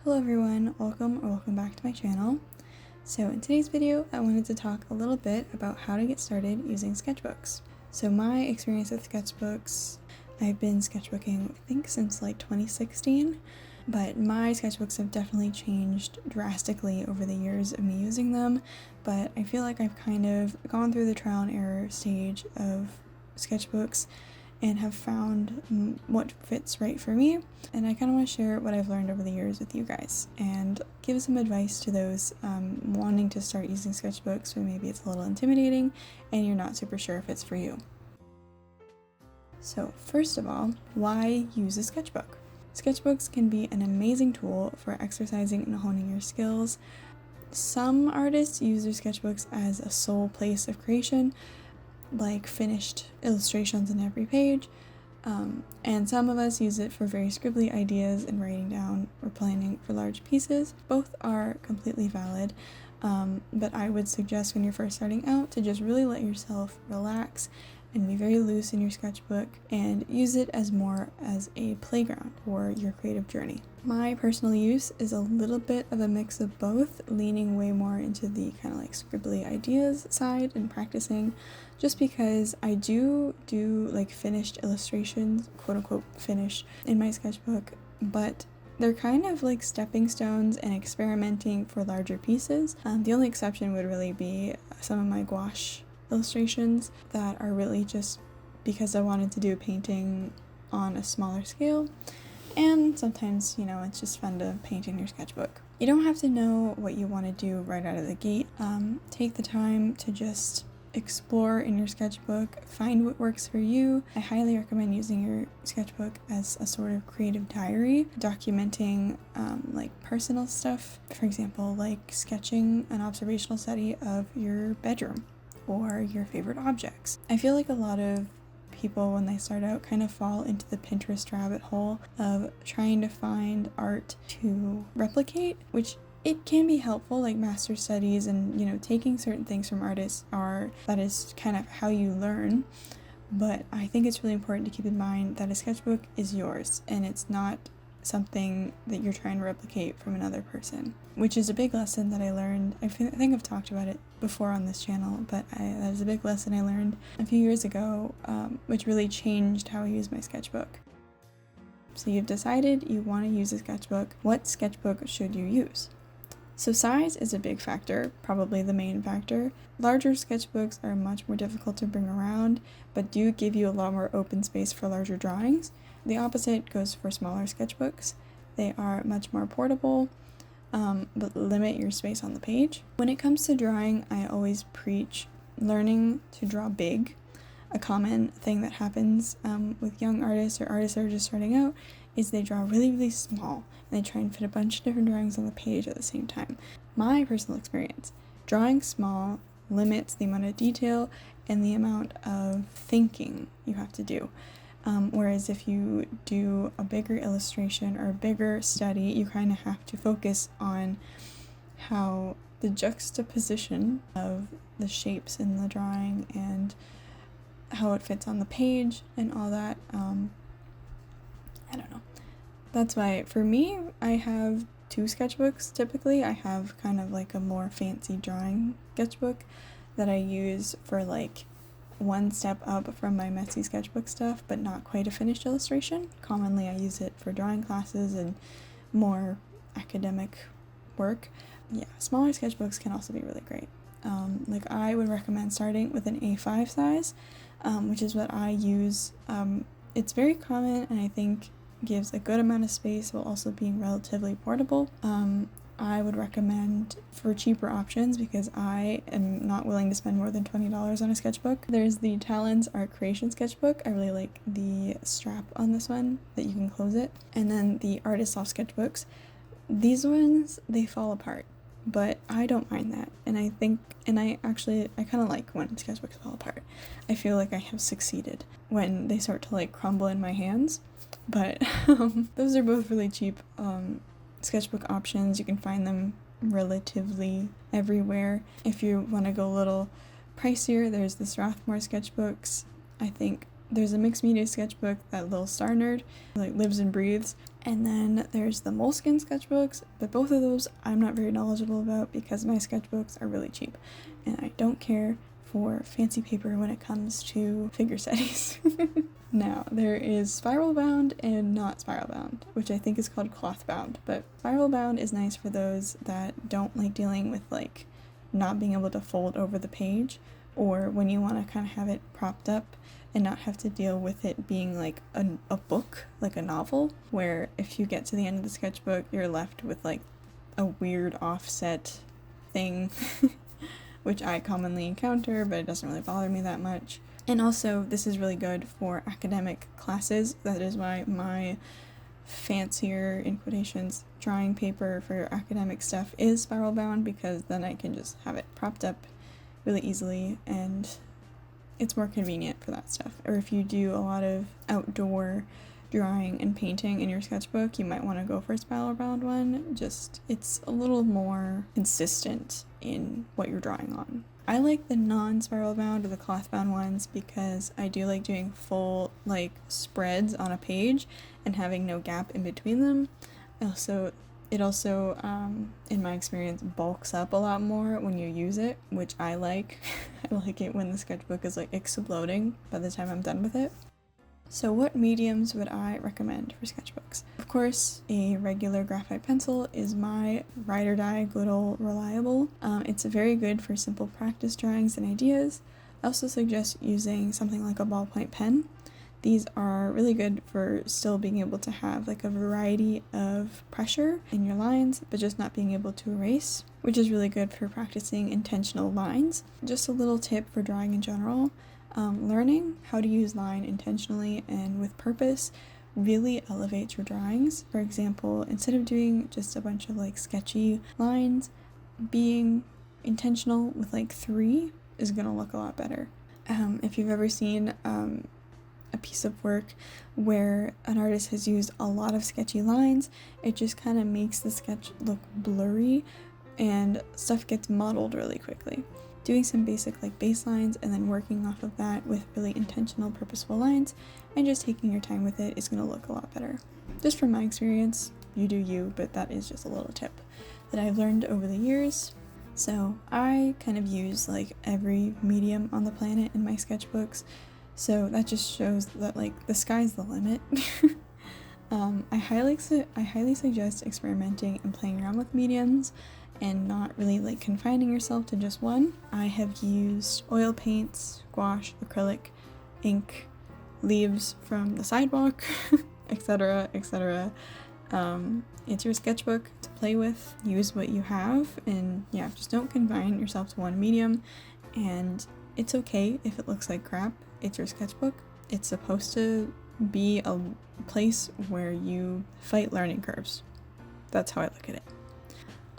Hello everyone, welcome back to my channel. So in today's video, I wanted to talk a little bit about how to get started using sketchbooks. So my experience with sketchbooks, I've been sketchbooking I think since like 2016, but my sketchbooks have definitely changed drastically over the years of me using them, but I feel like I've kind of gone through the trial and error stage of sketchbooks and have found what fits right for me, and I kind of want to share what I've learned over the years with you guys and give some advice to those wanting to start using sketchbooks when maybe it's a little intimidating and you're not super sure if it's for you. So first of all, why use a sketchbook? Sketchbooks can be an amazing tool for exercising and honing your skills. Some artists use their sketchbooks as a sole place of creation, like finished illustrations on every page, and some of us use it for very scribbly ideas and writing down or planning for large pieces. Both are completely valid, but I would suggest when you're first starting out to just really let yourself relax and be very loose in your sketchbook and use it as more as a playground for your creative journey. My personal use is a little bit of a mix of both, leaning way more into the kind of like scribbly ideas side and practicing, just because I do like finished illustrations, quote unquote finished, in my sketchbook, but they're kind of like stepping stones and experimenting for larger pieces. The only exception would really be some of my gouache illustrations that are really just because I wanted to do a painting on a smaller scale, and sometimes, it's just fun to paint in your sketchbook. You don't have to know what you want to do right out of the gate. Take the time to just explore in your sketchbook, find what works for you. I highly recommend using your sketchbook as a sort of creative diary, documenting like personal stuff. For example, like sketching an observational study of your bedroom or your favorite objects. I feel like a lot of people when they start out kind of fall into the Pinterest rabbit hole of trying to find art to replicate, which it can be helpful, like master studies and taking certain things from artists that is kind of how you learn. But I think it's really important to keep in mind that a sketchbook is yours and it's not something that you're trying to replicate from another person, which is a big lesson that I learned. I think I've talked about it before on this channel, but that is a big lesson I learned a few years ago, which really changed how I use my sketchbook. So you've decided you want to use a sketchbook. What sketchbook should you use? So size is a big factor, probably the main factor. Larger sketchbooks are much more difficult to bring around, but do give you a lot more open space for larger drawings. The opposite goes for smaller sketchbooks. They are much more portable, but limit your space on the page. When it comes to drawing, I always preach learning to draw big. A common thing that happens with young artists or artists that are just starting out is they draw really, really small and they try and fit a bunch of different drawings on the page at the same time. My personal experience, drawing small limits the amount of detail and the amount of thinking you have to do. Whereas if you do a bigger illustration or a bigger study, you kind of have to focus on how the juxtaposition of the shapes in the drawing and how it fits on the page and all that. I don't know. That's why for me, I have two sketchbooks typically. I have kind of like a more fancy drawing sketchbook that I use for like one step up from my messy sketchbook stuff, but not quite a finished illustration. Commonly I use it for drawing classes and more academic work. Yeah, smaller sketchbooks can also be really great. Like I would recommend starting with an A5 size, which is what I use. It's very common and I think gives a good amount of space while also being relatively portable. I would recommend for cheaper options because I am not willing to spend more than $20 on a sketchbook. There's the Talon's Art Creation sketchbook. I really like the strap on this one that you can close it. And then the Artist Soft sketchbooks. These ones, they fall apart, but I don't mind that. And I kind of like when sketchbooks fall apart. I feel like I have succeeded when they start to like crumble in my hands. But those are both really cheap sketchbook options. You can find them relatively everywhere. If you want to go a little pricier, there's the Strathmore sketchbooks. I think there's a mixed media sketchbook that Lil Star Nerd like lives and breathes, And then there's the Moleskine sketchbooks, but both of those I'm not very knowledgeable about because my sketchbooks are really cheap and I don't care for fancy paper when it comes to figure studies. Now, there is spiral bound and not spiral bound, which I think is called cloth bound, but spiral bound is nice for those that don't like dealing with like not being able to fold over the page, or when you want to kind of have it propped up and not have to deal with it being like a book, like a novel, where if you get to the end of the sketchbook, you're left with like a weird offset thing, which I commonly encounter, but it doesn't really bother me that much. And also, this is really good for academic classes. That is why my fancier, in quotations, drawing paper for academic stuff is spiral bound, because then I can just have it propped up really easily and it's more convenient for that stuff. Or if you do a lot of outdoor drawing and painting in your sketchbook, you might want to go for a spiral bound one. Just, it's a little more consistent in what you're drawing on. I like the non-spiral bound or the cloth bound ones because I do like doing full like spreads on a page and having no gap in between them. It also, in my experience, bulks up a lot more when you use it, which I like. I like it when the sketchbook is like exploding by the time I'm done with it. So what mediums would I recommend for sketchbooks? Of course, a regular graphite pencil is my ride or die, good old reliable. It's very good for simple practice drawings and ideas. I also suggest using something like a ballpoint pen. These are really good for still being able to have like a variety of pressure in your lines, but just not being able to erase, which is really good for practicing intentional lines. Just a little tip for drawing in general. Learning how to use line intentionally and with purpose really elevates your drawings. For example, instead of doing just a bunch of like sketchy lines, being intentional with like 3 is gonna look a lot better. If you've ever seen a piece of work where an artist has used a lot of sketchy lines, it just kind of makes the sketch look blurry and stuff gets muddled really quickly. Doing some basic like baselines and then working off of that with really intentional, purposeful lines and just taking your time with it is going to look a lot better. Just from my experience, you do you, but that is just a little tip that I've learned over the years. So I kind of use like every medium on the planet in my sketchbooks, so that just shows that like the sky's the limit. I highly suggest experimenting and playing around with mediums and not really like confining yourself to just one. I have used oil paints, gouache, acrylic, ink, leaves from the sidewalk, etc., etc. It's your sketchbook to play with. Use what you have, and yeah, just don't confine yourself to one medium. And it's okay if it looks like crap. It's your sketchbook. It's supposed to be a place where you fight learning curves. That's how I look at it.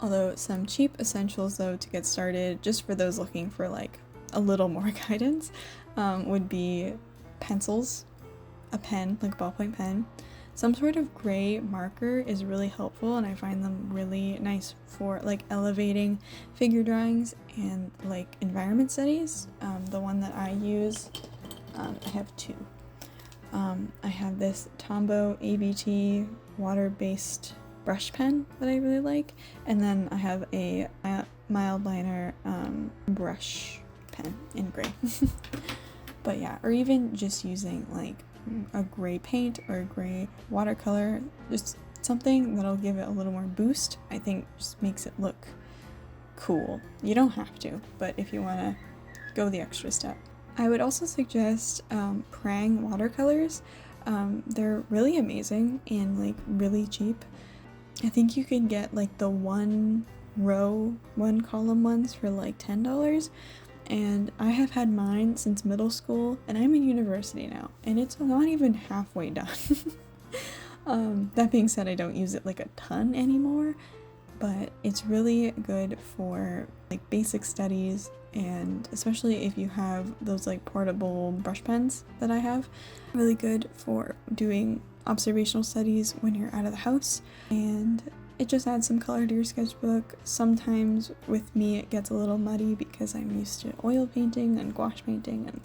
Although some cheap essentials though to get started, just for those looking for like a little more guidance, would be pencils, a pen, like a ballpoint pen. Some sort of gray marker is really helpful, and I find them really nice for like elevating figure drawings and like environment studies. The one that I use, I have 2. I have this Tombow ABT water-based brush pen that I really like, and then I have a mild liner brush pen in gray. But yeah, or even just using like a gray paint or a gray watercolor, just something that'll give it a little more boost, I think just makes it look cool. You don't have to, but if you want to go the extra step. I would also suggest Prang watercolors. They're really amazing and like really cheap. I think you can get like the 1 row, 1 column ones for like $10, and I have had mine since middle school, and I'm in university now, and it's not even halfway done. That being said, I don't use it like a ton anymore, but it's really good for like basic studies, and especially if you have those like portable brush pens that I have, really good for doing observational studies when you're out of the house, and it just adds some color to your sketchbook. Sometimes with me it gets a little muddy because I'm used to oil painting and gouache painting, and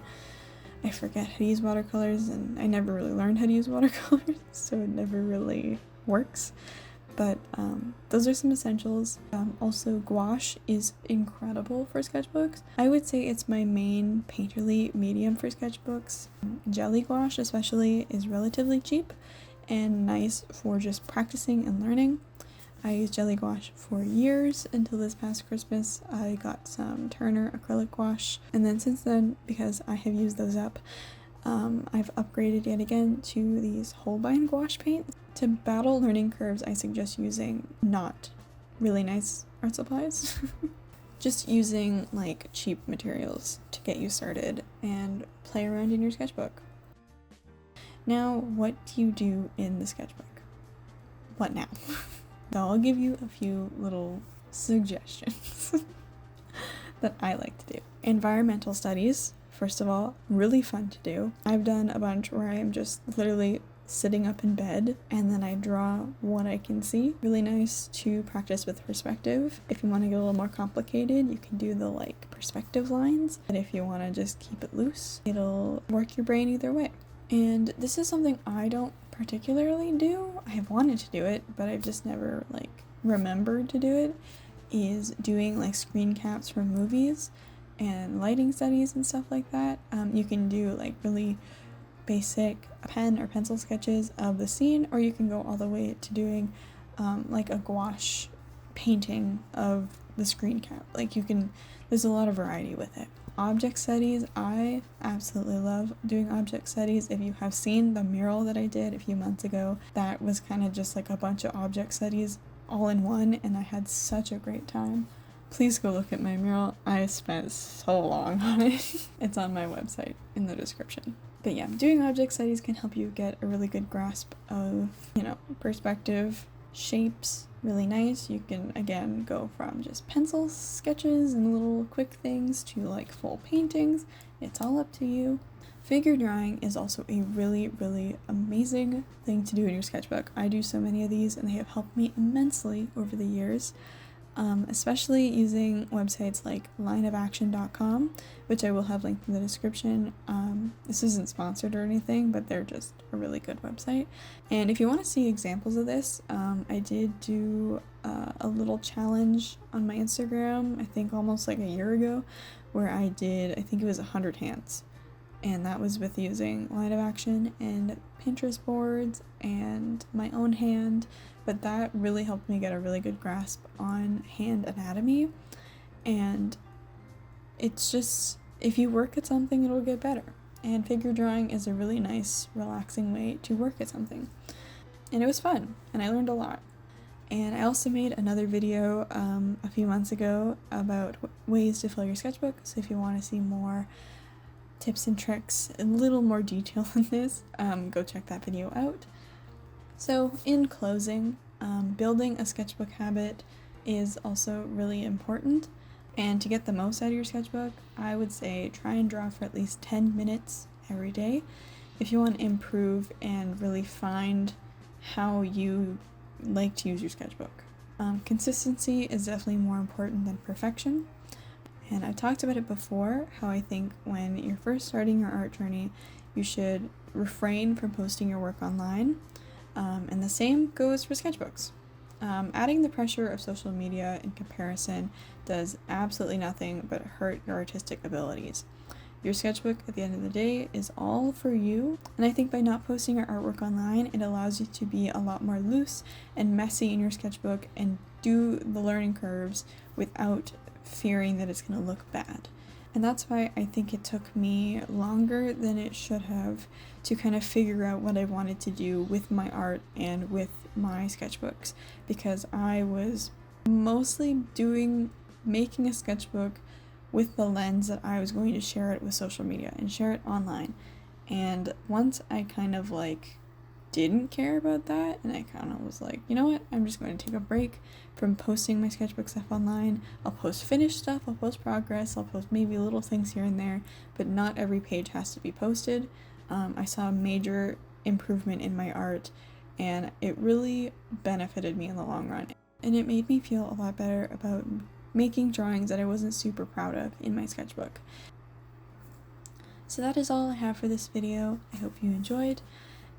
I forget how to use watercolors, and I never really learned how to use watercolors, so it never really works. But those are some essentials. Also, gouache is incredible for sketchbooks. I would say it's my main painterly medium for sketchbooks. Jelly gouache especially is relatively cheap and nice for just practicing and learning. I used jelly gouache for years until this past Christmas. I got some Turner acrylic gouache, and then since then, because I have used those up, I've upgraded yet again to these Holbein gouache paint. To battle learning curves, I suggest using not really nice art supplies. Just using like cheap materials to get you started and play around in your sketchbook. Now, what do you do in the sketchbook? What now? So I'll give you a few little suggestions that I like to do. Environmental studies, first of all, really fun to do. I've done a bunch where I am just literally sitting up in bed and then I draw what I can see. Really nice to practice with perspective. If you want to get a little more complicated, you can do the like perspective lines. And if you want to just keep it loose, it'll work your brain either way. And this is something I don't particularly do. I have wanted to do it, but I've just never like remembered to do it, is doing like screen caps from movies and lighting studies and stuff like that. You can do like really basic pen or pencil sketches of the scene, or you can go all the way to doing like a gouache painting of the screen cap. Like there's a lot of variety with it. Object studies, I absolutely love doing object studies. If you have seen the mural that I did a few months ago, that was kind of just like a bunch of object studies all in one, and I had such a great time. Please go look at my mural. I spent so long on it. It's on my website in the description. But yeah, doing object studies can help you get a really good grasp of, perspective, shapes, really nice. You can, again, go from just pencil sketches and little quick things to like full paintings. It's all up to you. Figure drawing is also a really, really amazing thing to do in your sketchbook. I do so many of these and they have helped me immensely over the years. Especially using websites like lineofaction.com, which I will have linked in the description. This isn't sponsored or anything, but they're just a really good website. And if you want to see examples of this, I did do a little challenge on my Instagram, I think almost like a year ago, where I think it was 100 hands. And that was with using Line of Action and Pinterest boards and my own hand. But that really helped me get a really good grasp on hand anatomy. And it's just, if you work at something, it'll get better. And figure drawing is a really nice, relaxing way to work at something. And it was fun, and I learned a lot. And I also made another video a few months ago about ways to fill your sketchbook. So if you want to see more tips and tricks, a little more detail than this, go check that video out. So in closing, building a sketchbook habit is also really important, and to get the most out of your sketchbook, I would say try and draw for at least 10 minutes every day if you want to improve and really find how you like to use your sketchbook. Consistency is definitely more important than perfection, and I've talked about it before, how I think when you're first starting your art journey, you should refrain from posting your work online. And the same goes for sketchbooks. Adding the pressure of social media and comparison does absolutely nothing but hurt your artistic abilities. Your sketchbook, at the end of the day, is all for you, and I think by not posting your artwork online, it allows you to be a lot more loose and messy in your sketchbook and do the learning curves without fearing that it's going to look bad. And that's why I think it took me longer than it should have to kind of figure out what I wanted to do with my art and with my sketchbooks, because I was mostly making a sketchbook with the lens that I was going to share it with social media and share it online. And once I kind of didn't care about that, and I kind of was like, you know what, I'm just going to take a break from posting my sketchbook stuff online. I'll post finished stuff, I'll post progress, I'll post maybe little things here and there, but not every page has to be posted. I saw a major improvement in my art, and it really benefited me in the long run. And it made me feel a lot better about making drawings that I wasn't super proud of in my sketchbook. So that is all I have for this video. I hope you enjoyed,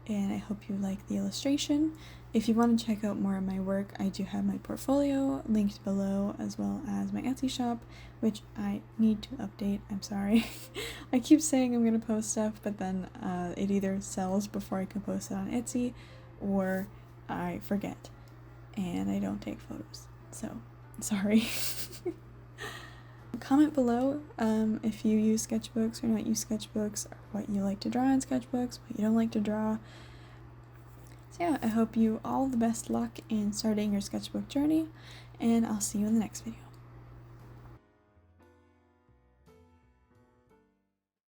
and I hope you like the illustration. If you want to check out more of my work, I do have my portfolio linked below, as well as my Etsy shop, which I need to update. I'm sorry. I keep saying I'm going to post stuff, but then it either sells before I can post it on Etsy, or I forget and I don't take photos. So, sorry. Comment below if you use sketchbooks or not use sketchbooks, or what you like to draw in sketchbooks, what you don't like to draw. So yeah, I hope you all the best luck in starting your sketchbook journey, and I'll see you in the next video.